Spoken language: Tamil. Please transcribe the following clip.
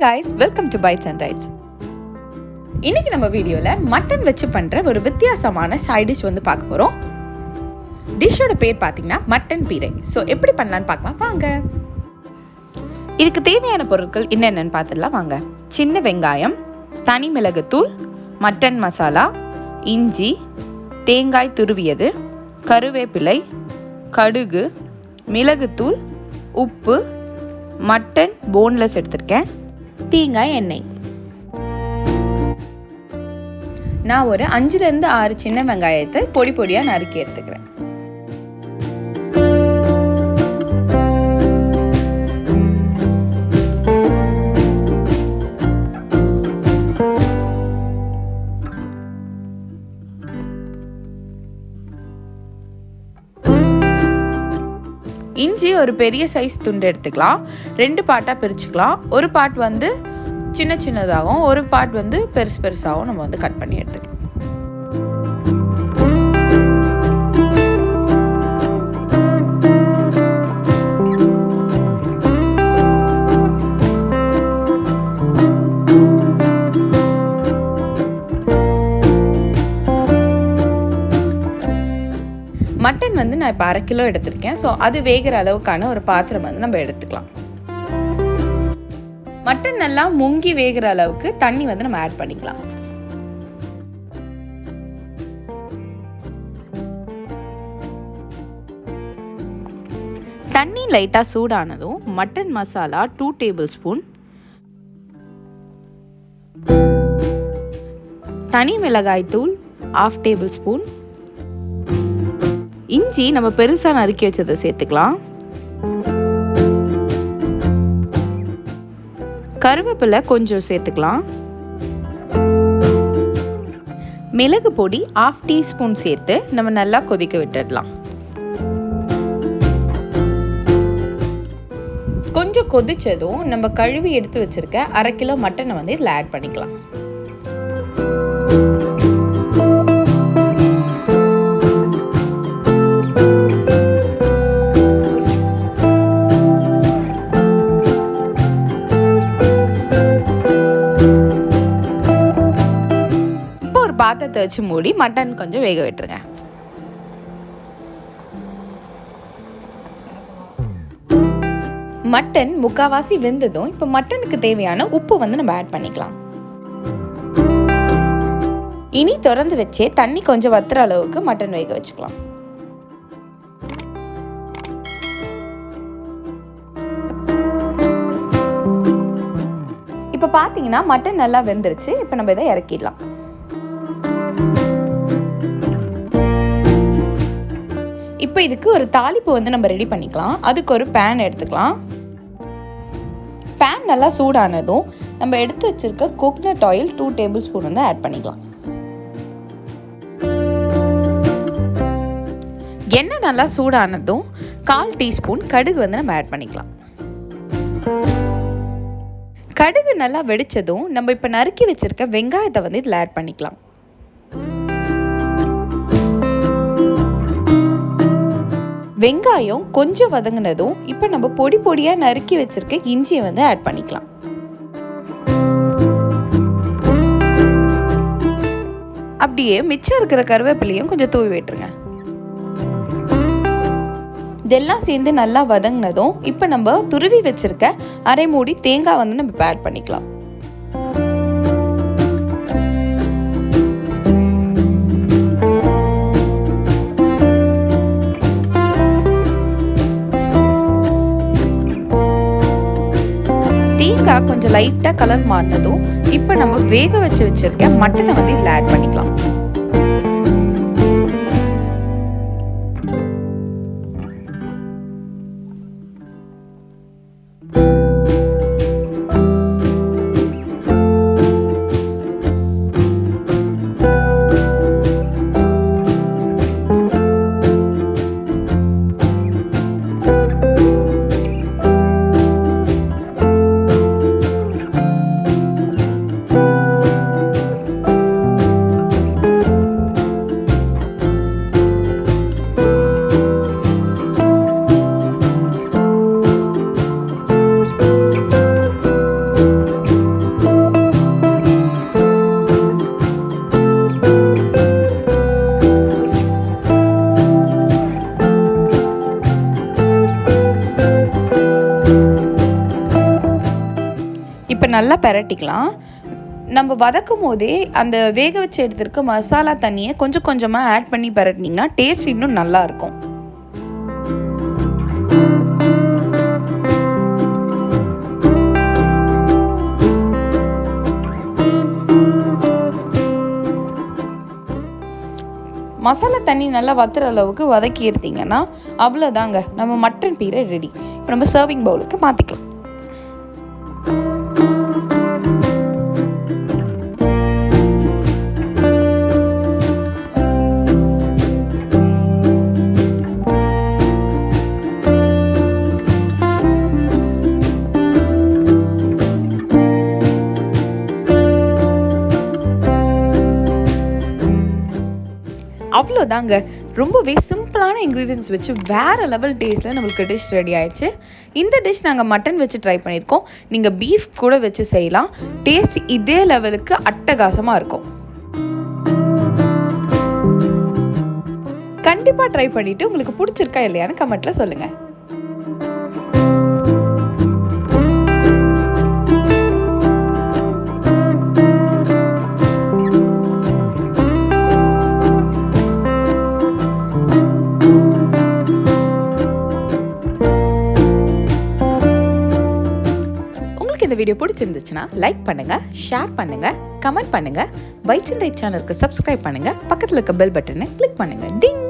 guys, welcome to Bites and Rides. இன்னைக்கு நம்ம வீடியோல மட்டன் வச்சு பண்ற ஒரு வித்தியாசமான சைட் டிஷ் வந்து பார்க்க போறோம். டிஷ்ஷோட பேர் பாத்தீங்கன்னா மட்டன் பீரை. சோ எப்படி பண்ணலாம்னு பார்க்கலாம் வாங்க. இதுக்கு தேவையான பொருட்கள் என்னென்னன்னு பார்த்துடலாம் வாங்க. சின்ன வெங்காயம், தனி மிளகுத்தூள், மட்டன் மசாலா, இஞ்சி, தேங்காய் துருவியது, கருவேப்பிலை, கடுகு, மிளகுத்தூள், உப்பு, மட்டன் போன்லெஸ் எடுத்திருக்கேன், தேங்காய் எண்ணெய். நான் ஒரு 5லிருந்து 6 சின்ன வெங்காயத்தை பொடி பொடியாக நறுக்கி எடுத்துக்கிறேன். இஞ்சி ஒரு பெரிய சைஸ் துண்டு எடுத்துக்கலாம். 2 பார்ட்டாக பிரிச்சுக்கலாம். ஒரு பார்ட் வந்து சின்ன சின்னதாகவும் ஒரு பார்ட் வந்து பெருசு பெருசாகவும் நம்ம வந்து கட் பண்ணி எடுத்துக்கலாம். மட்டன் வந்து நான் இப்போ 1/2 கிலோ எடுத்திருக்கேன். ஸோ அது வேகிற அளவுக்கான ஒரு பாத்திரம் வந்து நம்ம எடுத்துக்கலாம். மட்டன் நல்லா முங்கி வேகிற அளவுக்கு தண்ணி வந்து நம்ம ஆட் பண்ணிக்கலாம். தண்ணி லைட்டாக சூடானதும் மட்டன் மசாலா 2 டேபிள் ஸ்பூன், தனி மிளகாய் தூள் 1/2 டேபிள் ஸ்பூன், இஞ்சி நம்ம பெருசாக நறுக்கி வச்சதை சேர்த்துக்கலாம், கருவேப்பிலை கொஞ்சம் சேர்த்துக்கலாம், மிளகு பொடி 1/2 டீஸ்பூன் சேர்த்து நம்ம நல்லா கொதிக்க விட்டுடலாம். கொஞ்சம் கொதிச்சதும் நம்ம கழுவி எடுத்து வச்சிருக்க 1/2 கிலோ மட்டனை வந்து இதில் ஆட் பண்ணிக்கலாம். பாத்திரத்தை வச்சு மூடி மட்டன் கொஞ்சம் வேக விட்டுருங்க. மட்டன் முக்காவாசி வெந்ததும் இப்போ மட்டனுக்கு தேவையான உப்பு வந்து நம்ம ஆட் பண்ணிக்கலாம். இனி திறந்து வச்சே தண்ணி கொஞ்சம் வத்துற அளவுக்கு மட்டன் வேக வச்சுக்கலாம். இப்போ பார்த்தீங்கன்னா மட்டன் நல்லா வெந்துருச்சு. இப்போ நம்ம இதை இறக்கிடலாம். இப்போ இதுக்கு ஒரு தாளிப்பு வந்து நம்ம ரெடி பண்ணிக்கலாம். அதுக்கு ஒரு பேன் எடுத்துக்கலாம். பேன் நல்லா சூடானதும் நம்ம எடுத்து வச்சிருக்க கோகனட் ஆயில் 2 டேபிள் ஸ்பூன் வந்து ஆட் பண்ணிக்கலாம். எண்ணெய் நல்லா சூடானதும் 1/4 டீஸ்பூன் கடுகு வந்து நம்ம ஆட் பண்ணிக்கலாம். கடுகு நல்லா வெடிச்சதும் நம்ம இப்போ நறுக்கி வச்சிருக்க வெங்காயத்தை வந்து இதில் ஆட் பண்ணிக்கலாம். வெங்காயம் கொஞ்சம் வதங்கினதும் இப்போ நம்ம பொடி பொடியாக நறுக்கி வச்சிருக்க இஞ்சியை வந்து ஆட் பண்ணிக்கலாம். அப்படியே மிச்சம் இருக்கிற கருவேப்பிலையும் கொஞ்சம் தூவி விட்டுருங்க. இதெல்லாம் சேர்ந்து நல்லா வதங்கினதும் இப்போ நம்ம துருவி வச்சிருக்க 1/2 மூடி தேங்காய் வந்து நம்ம ஆட் பண்ணிக்கலாம். தேங்காய் கொஞ்சம் லைட்டாக கலர் மாறினதும் இப்போ நம்ம வேக வச்சிருக்க மட்டனை வந்து இதில் ஆட் பண்ணிக்கலாம். இப்போ நல்லா பெரட்டிக்கலாம். நம்ம வதக்கும் போதே அந்த வேக வச்சு எடுத்துருக்க மசாலா தண்ணியை கொஞ்சம் கொஞ்சமாக ஆட் பண்ணி பெரட்டினீங்கன்னா டேஸ்ட் இன்னும் நல்லாயிருக்கும். மசாலா தண்ணி நல்லா வத்துற அளவுக்கு வதக்கி எடுத்திங்கன்னா அவ்வளோதாங்க, நம்ம மட்டன் பீரை ரெடி. இப்போ நம்ம சர்விங் பவுலுக்கு மாற்றிக்கலாம். அவ்வளோதாங்க, ரொம்பவே சிம்பிளான இன்க்ரீடியன்ஸ் வச்சு வேறு லெவல் டேஸ்ட்டில் நம்மளுக்கு டிஷ் ரெடி ஆகிடுச்சு. இந்த டிஷ் நாங்கள் மட்டன் வச்சு ட்ரை பண்ணியிருக்கோம். நீங்கள் பீஃப் கூட வச்சு செய்யலாம். டேஸ்ட் இதே லெவலுக்கு அட்டகாசமாக இருக்கும். கண்டிப்பாக ட்ரை பண்ணிவிட்டு உங்களுக்கு பிடிச்சிருக்கா இல்லையான்னு கமெண்ட்டில் சொல்லுங்கள். இந்த வீடியோ பிடிச்சிருந்துச்சுன்னா லைக் பண்ணுங்க, ஷேர் பண்ணுங்க, கமெண்ட் பண்ணுங்க, பைட்ஸ் அண்ட் ரைட் சேனலுக்கு சப்ஸ்கிரைப் பண்ணுங்க, பக்கத்தில் இருக்க பெல் பட்டனை கிளிக் பண்ணுங்க. டிங்.